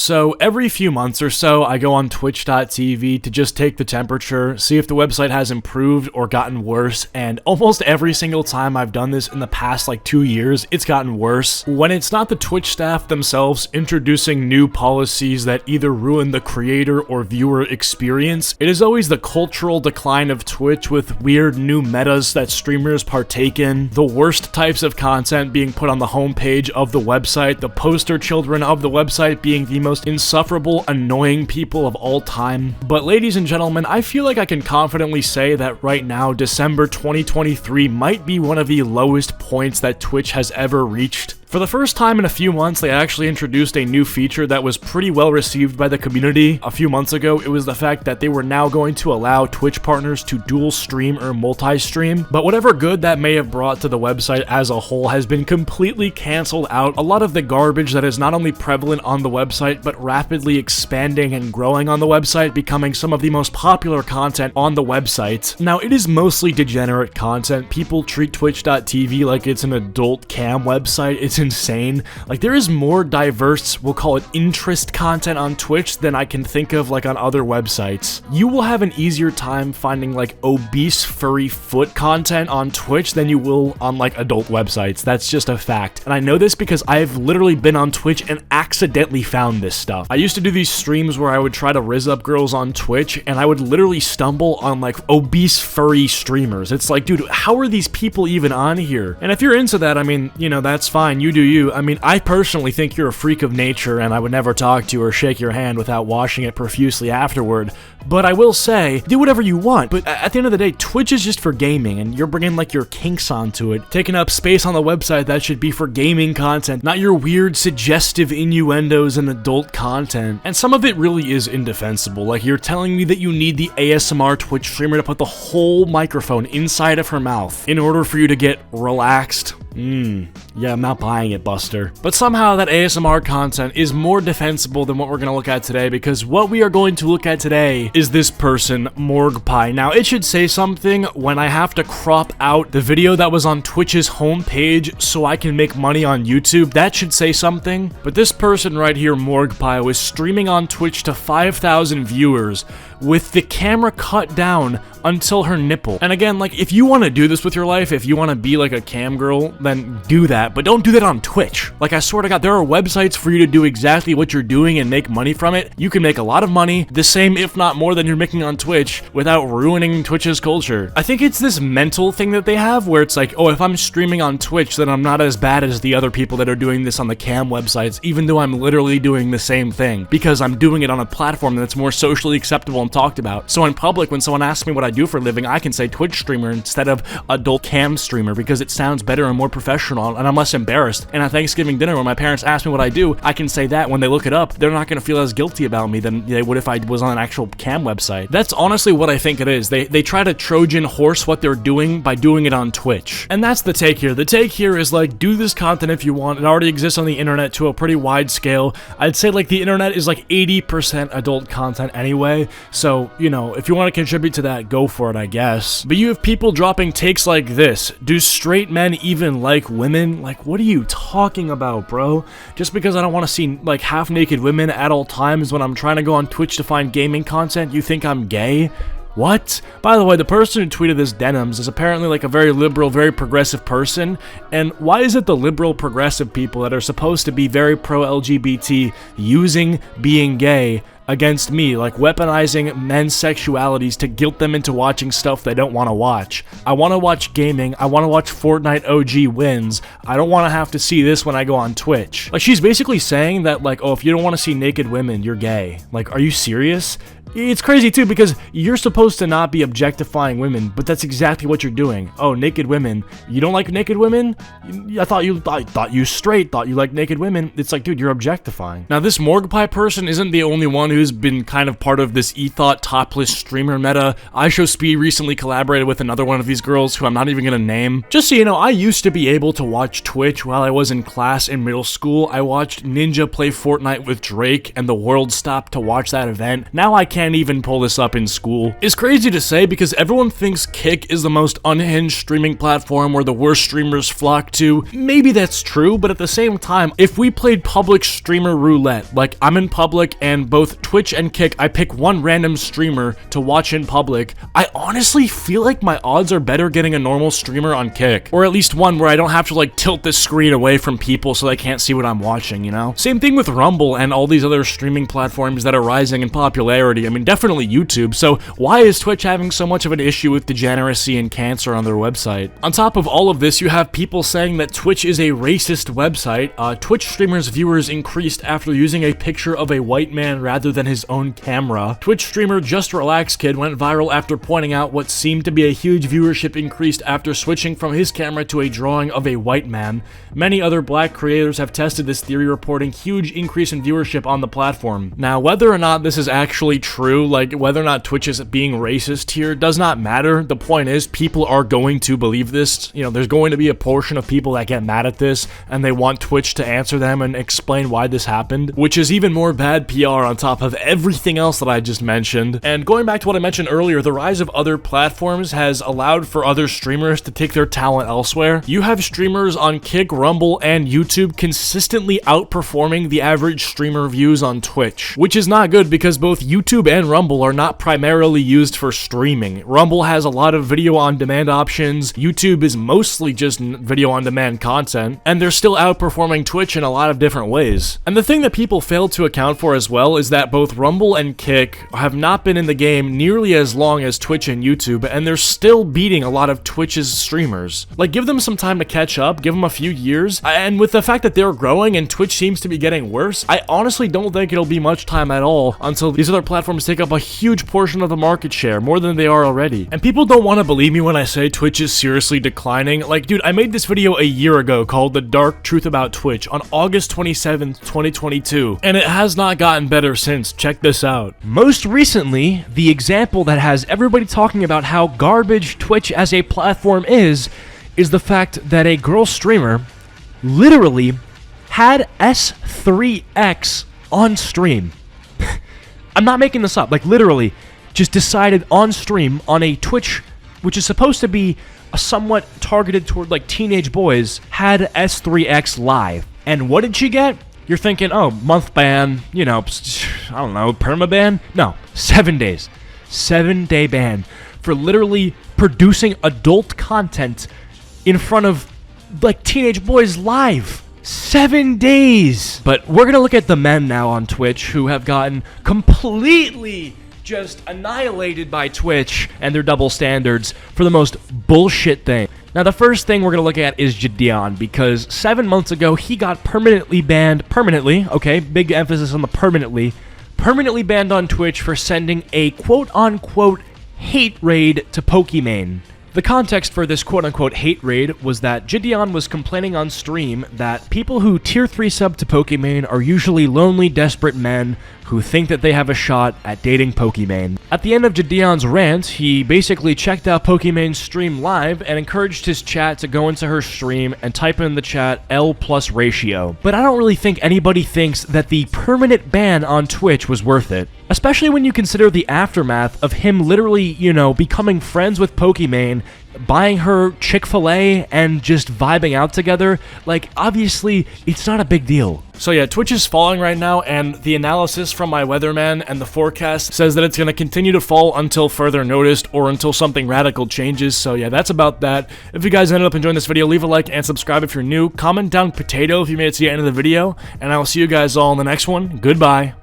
So every few months or so, I go on Twitch.tv to just take the temperature, see if the website has improved or gotten worse, and almost every single time I've done this in the past like 2 years, it's gotten worse. When it's not the Twitch staff themselves introducing new policies that either ruin the creator or viewer experience, it is always the cultural decline of Twitch with weird new metas that streamers partake in, the worst types of content being put on the homepage of the website, the poster children of the website being the most insufferable, annoying people of all time. But ladies and gentlemen, I feel like I can confidently say that right now, December 2023 might be one of the lowest points that Twitch has ever reached. For the first time in a few months, they actually introduced a new feature that was pretty well received by the community. A few months ago, it was the fact that they were now going to allow Twitch partners to dual stream or multi-stream, but whatever good that may have brought to the website as a whole has been completely canceled out. A lot of the garbage that is not only prevalent on the website, but rapidly expanding and growing on the website, becoming some of the most popular content on the website. Now, it is mostly degenerate content. People treat Twitch.tv like it's an adult cam website. It's insane. Like, there is more diverse, we'll call it interest content on Twitch than I can think of like on other websites. You will have an easier time finding like obese furry foot content on Twitch than you will on like adult websites. That's just a fact. And I know this because I've literally been on Twitch and accidentally found this stuff. I used to do these streams where I would try to rizz up girls on Twitch and I would literally stumble on like obese furry streamers. It's like, dude, how are these people even on here? And if you're into that, I mean, you know, that's fine. You do you. I mean, I personally think you're a freak of nature and I would never talk to you or shake your hand without washing it profusely afterward. But I will say, do whatever you want. But at the end of the day, Twitch is just for gaming and you're bringing like your kinks onto it, taking up space on the website that should be for gaming content, not your weird suggestive innuendos and adult content. And some of it really is indefensible. Like, you're telling me that you need the ASMR Twitch streamer to put the whole microphone inside of her mouth in order for you to get relaxed. Yeah, I'm not buying it, Buster. But somehow that ASMR content is more defensible than what we're gonna look at today, because what we are going to look at today is this person, Morgpie. Now, it should say something when I have to crop out the video that was on Twitch's homepage so I can make money on YouTube. That should say something. But this person right here, Morgpie, was streaming on Twitch to 5,000 viewers with the camera cut down until her nipple. And again, like, if you want to do this with your life, if you want to be like a cam girl, then do that, but don't do that on Twitch. Like, I swear to God, there are websites for you to do exactly what you're doing and make money from it. You can make a lot of money, the same if not more than you're making on Twitch, without ruining Twitch's culture. I think it's this mental thing that they have where it's like, oh, if I'm streaming on Twitch, then I'm not as bad as the other people that are doing this on the cam websites, even though I'm literally doing the same thing, because I'm doing it on a platform that's more socially acceptable and talked about. So in public, when someone asks me what I do for a living, I can say Twitch streamer instead of adult cam streamer, because it sounds better and more professional, and I'm less embarrassed. And at Thanksgiving dinner, when my parents ask me what I do, I can say that. When they look it up, they're not going to feel as guilty about me than they would if I was on an actual cam website. That's honestly what I think it is. They try to Trojan horse what they're doing by doing it on Twitch. And that's the take here. The take here is like, do this content if you want. It already exists on the internet to a pretty wide scale. I'd say like the internet is like 80% adult content anyway. So, you know, if you want to contribute to that, go for it, I guess. But you have people dropping takes like this. Do straight men even like women? Like, what are you talking about, bro? Just because I don't want to see like half-naked women at all times when I'm trying to go on Twitch to find gaming content, you think I'm gay? What? By the way, the person who tweeted this denims is apparently like a very liberal, very progressive person. And why is it the liberal progressive people that are supposed to be very pro-LGBT using being gay against me, like weaponizing men's sexualities to guilt them into watching stuff they don't want to watch? I want to watch gaming. I want to watch Fortnite OG wins. I don't want to have to see this when I go on Twitch. Like, she's basically saying that like, oh, if you don't want to see naked women, you're gay. Like, are you serious? It's crazy too, because you're supposed to not be objectifying women, but that's exactly what you're doing. Oh, naked women. You don't like naked women? I thought you straight, thought you liked naked women. It's like, dude, you're objectifying. Now, this Morgpie person isn't the only one who's been kind of part of this ethot topless streamer meta. iShowSpeed recently collaborated with another one of these girls who I'm not even gonna name. Just so you know, I used to be able to watch Twitch while I was in class in middle school. I watched Ninja play Fortnite with Drake, and the world stopped to watch that event. Now I can't can't even pull this up in school. It's crazy to say because everyone thinks Kick is the most unhinged streaming platform where the worst streamers flock to. Maybe that's true, but at the same time, if we played public streamer roulette, like I'm in public and both Twitch and Kick, I pick one random streamer to watch in public, I honestly feel like my odds are better getting a normal streamer on Kick. Or at least one where I don't have to like tilt the screen away from people so they can't see what I'm watching, you know? Same thing with Rumble and all these other streaming platforms that are rising in popularity. I mean, definitely YouTube. So why is Twitch having so much of an issue with degeneracy and cancer on their website? On top of all of this, you have people saying that Twitch is a racist website. Twitch streamers' viewers increased after using a picture of a white man rather than his own camera. Twitch streamer Just Relax Kid went viral after pointing out what seemed to be a huge viewership increased after switching from his camera to a drawing of a white man. Many other black creators have tested this theory, reporting huge increase in viewership on the platform. Now, whether or not this is actually true, like whether or not Twitch is being racist here, does not matter. The point is, people are going to believe this. You know, there's going to be a portion of people that get mad at this, and they want Twitch to answer them and explain why this happened, which is even more bad PR on top of everything else that I just mentioned. And going back to what I mentioned earlier, the rise of other platforms has allowed for other streamers to take their talent elsewhere. You have streamers on Kick, Rumble, and YouTube consistently outperforming the average streamer views on Twitch, which is not good because both YouTube and Rumble are not primarily used for streaming. Rumble has a lot of video on demand options, YouTube is mostly just video on demand content, and they're still outperforming Twitch in a lot of different ways. And the thing that people fail to account for as well is that both Rumble and Kick have not been in the game nearly as long as Twitch and YouTube, and they're still beating a lot of Twitch's streamers. Like, give them some time to catch up, give them a few years, and with the fact that they're growing and Twitch seems to be getting worse, I honestly don't think it'll be much time at all until these other platforms take up a huge portion of the market share, more than they are already. And people don't want to believe me when I say Twitch is seriously declining. Like, dude, I made this video a year ago called The Dark Truth About Twitch on August 27th, 2022, and it has not gotten better since. Check this out. Most recently, the example that has everybody talking about how garbage Twitch as a platform is the fact that a girl streamer literally had S3X on stream. I'm not making this up. Like, literally just decided on stream on a Twitch, which is supposed to be somewhat targeted toward like teenage boys, had S3X live. And what did she get? You're thinking, oh, month ban, you know, I don't know, permaban? No, 7 days. 7-day ban for literally producing adult content in front of like teenage boys live. 7 days. But we're gonna look at the men now on Twitch who have gotten completely just annihilated by Twitch and their double standards for the most bullshit thing. Now, the first thing we're gonna look at is Jadion, because 7 months ago he got permanently banned, okay, big emphasis on the permanently banned on Twitch for sending a quote-unquote hate raid to Pokimane. The context for this quote-unquote hate raid was that Jadion was complaining on stream that people who tier 3 sub to Pokimane are usually lonely, desperate men who think that they have a shot at dating Pokimane. At the end of Jadion's rant, he basically checked out Pokimane's stream live and encouraged his chat to go into her stream and type in the chat L plus ratio. But I don't really think anybody thinks that the permanent ban on Twitch was worth it. Especially when you consider the aftermath of him literally, you know, becoming friends with Pokimane, buying her Chick-fil-A, and just vibing out together. Like, obviously, it's not a big deal. So yeah, Twitch is falling right now, and the analysis from my weatherman and the forecast says that it's going to continue to fall until further notice or until something radical changes. So yeah, that's about that. If you guys ended up enjoying this video, leave a like and subscribe if you're new. Comment down potato if you made it to the end of the video, and I will see you guys all in the next one. Goodbye.